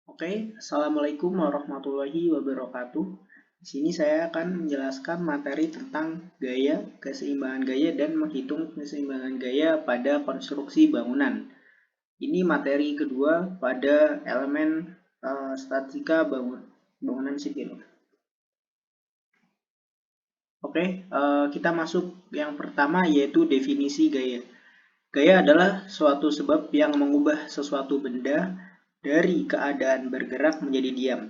Oke, Assalamualaikum warahmatullahi wabarakatuh. Di sini saya akan menjelaskan materi tentang gaya, keseimbangan gaya, dan menghitung keseimbangan gaya pada konstruksi bangunan. Ini materi kedua pada elemen statika bangunan sipil. Oke, kita masuk yang pertama yaitu definisi gaya. Gaya adalah suatu sebab yang mengubah sesuatu benda dari keadaan bergerak menjadi diam.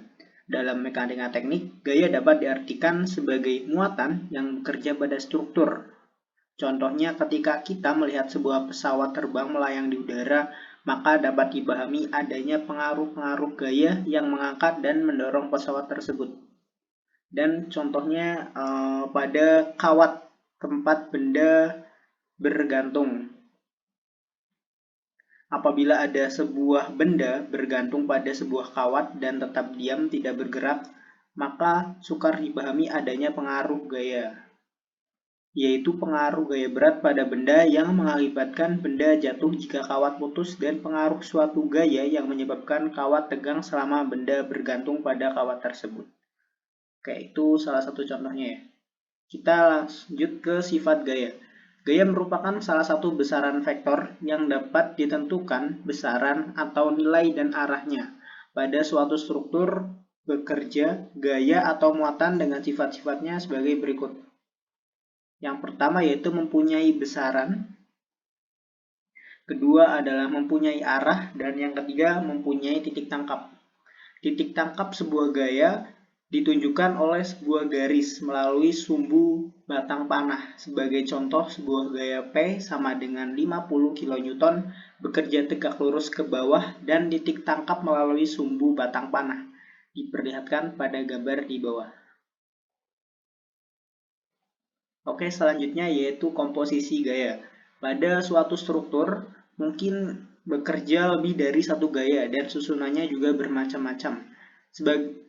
Dalam mekanika teknik, gaya dapat diartikan sebagai muatan yang bekerja pada struktur. Contohnya ketika kita melihat sebuah pesawat terbang melayang di udara, maka dapat dipahami adanya pengaruh-pengaruh gaya yang mengangkat dan mendorong pesawat tersebut. Dan contohnya pada kawat tempat benda bergantung. Apabila ada sebuah benda bergantung pada sebuah kawat dan tetap diam tidak bergerak, maka sukar dipahami adanya pengaruh gaya, yaitu pengaruh gaya berat pada benda yang mengakibatkan benda jatuh jika kawat putus dan pengaruh suatu gaya yang menyebabkan kawat tegang selama benda bergantung pada kawat tersebut. Oke, itu salah satu contohnya ya. Kita lanjut ke sifat gaya. Gaya merupakan salah satu besaran vektor yang dapat ditentukan besaran atau nilai dan arahnya pada suatu struktur bekerja, gaya atau muatan dengan sifat-sifatnya sebagai berikut. Yang pertama yaitu mempunyai besaran, kedua adalah mempunyai arah, dan yang ketiga mempunyai titik tangkap. Titik tangkap sebuah gaya ditunjukkan oleh sebuah garis melalui sumbu batang panah. Sebagai contoh, sebuah gaya P sama dengan 50 kN bekerja tegak lurus ke bawah dan titik tangkap melalui sumbu batang panah. Diperlihatkan pada gambar di bawah. Oke, selanjutnya yaitu komposisi gaya. Pada suatu struktur, mungkin bekerja lebih dari satu gaya dan susunannya juga bermacam-macam.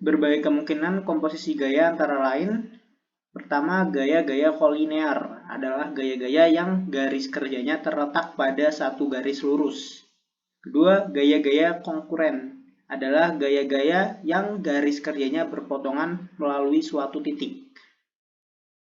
Berbagai kemungkinan komposisi gaya antara lain, pertama, gaya-gaya kolinear adalah gaya-gaya yang garis kerjanya terletak pada satu garis lurus. Kedua, gaya-gaya konkuren adalah gaya-gaya yang garis kerjanya berpotongan melalui suatu titik.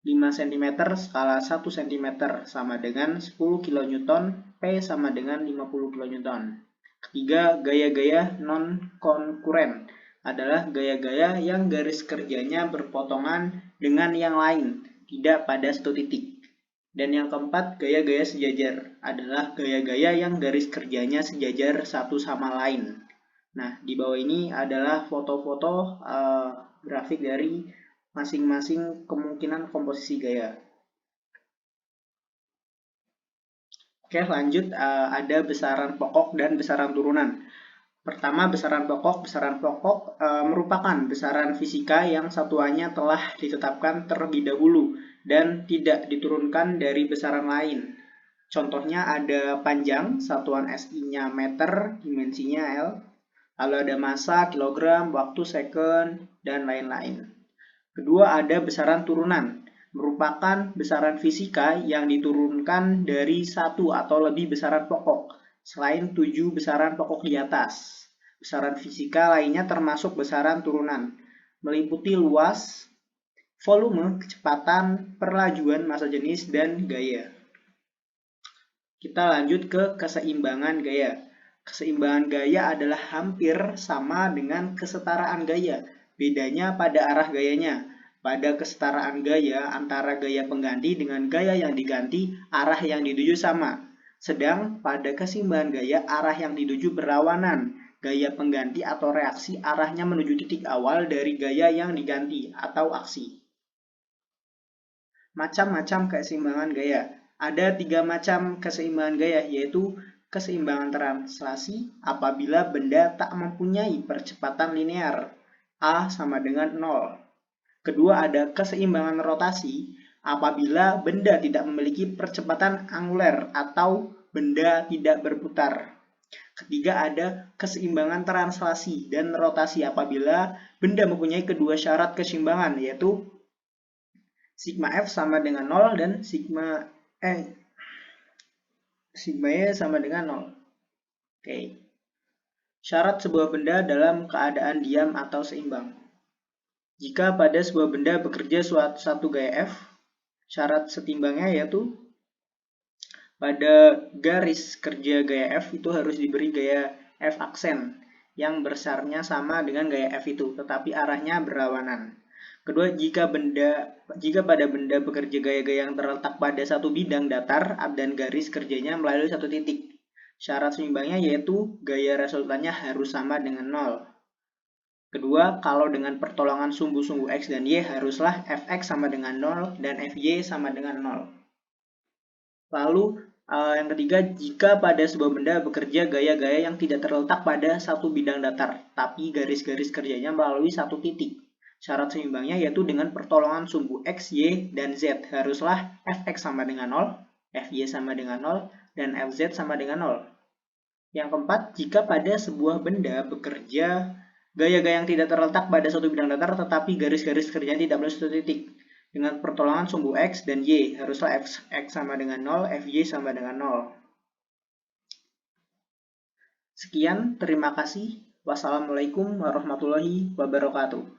5 cm skala 1 cm sama dengan 10 kN, P sama dengan 50 kN. Ketiga, gaya-gaya non-konkuren adalah gaya-gaya yang garis kerjanya berpotongan dengan yang lain, tidak pada satu titik. Dan yang keempat, gaya-gaya sejajar adalah gaya-gaya yang garis kerjanya sejajar satu sama lain. Nah, di bawah ini adalah foto-foto grafik dari masing-masing kemungkinan komposisi gaya. Oke, lanjut ada besaran pokok dan besaran turunan. Pertama, besaran pokok. Besaran pokok merupakan besaran fisika yang satuannya telah ditetapkan terlebih dahulu dan tidak diturunkan dari besaran lain. Contohnya ada panjang, satuan SI-nya meter, dimensinya L. Lalu ada massa, kilogram, waktu, second, dan lain-lain. Kedua, ada besaran turunan, merupakan besaran fisika yang diturunkan dari satu atau lebih besaran pokok, selain 7 besaran pokok di atas. Besaran fisika lainnya termasuk besaran turunan, meliputi luas, volume, kecepatan, perlajuan massa jenis, dan gaya. Kita lanjut ke keseimbangan gaya. Keseimbangan gaya adalah hampir sama dengan kesetaraan gaya. Bedanya pada arah gayanya. Pada kesetaraan gaya antara gaya pengganti dengan gaya yang diganti, arah yang dituju sama. Sedang pada keseimbangan gaya, arah yang dituju berlawanan. Gaya pengganti atau reaksi arahnya menuju titik awal dari gaya yang diganti atau aksi. Macam-macam keseimbangan gaya. Ada 3 macam keseimbangan gaya, yaitu keseimbangan translasi apabila benda tak mempunyai percepatan linear, A sama dengan 0. Kedua, ada keseimbangan rotasi apabila benda tidak memiliki percepatan anguler atau benda tidak berputar. Ketiga, ada keseimbangan translasi dan rotasi apabila benda mempunyai kedua syarat keseimbangan, yaitu sigma F sama dengan 0 dan sigma Y sama dengan 0. Oke. Syarat sebuah benda dalam keadaan diam atau seimbang. Jika pada sebuah benda bekerja satu gaya F, syarat setimbangnya yaitu pada garis kerja gaya F itu harus diberi gaya F aksen yang besarnya sama dengan gaya F itu, tetapi arahnya berlawanan. Kedua, jika pada benda bekerja gaya-gaya yang terletak pada satu bidang datar dan garis kerjanya melalui satu titik, syarat seimbangnya yaitu gaya resultannya harus sama dengan 0. Kedua, kalau dengan pertolongan sumbu-sumbu X dan Y haruslah Fx sama dengan 0 dan Fy sama dengan 0. Lalu yang ketiga, jika pada sebuah benda bekerja gaya-gaya yang tidak terletak pada satu bidang datar, tapi garis-garis kerjanya melalui satu titik. Syarat seimbangnya yaitu dengan pertolongan sumbu X, Y, dan Z. Haruslah Fx sama dengan 0, Fy sama dengan 0, dan Fz sama dengan 0. Yang keempat, jika pada sebuah benda bekerja gaya-gaya yang tidak terletak pada satu bidang datar, tetapi garis-garis kerjanya tidak melalui satu titik. Dengan pertolongan sumbu X dan Y, haruslah X sama dengan 0, Fy sama dengan 0. Sekian, terima kasih. Wassalamualaikum warahmatullahi wabarakatuh.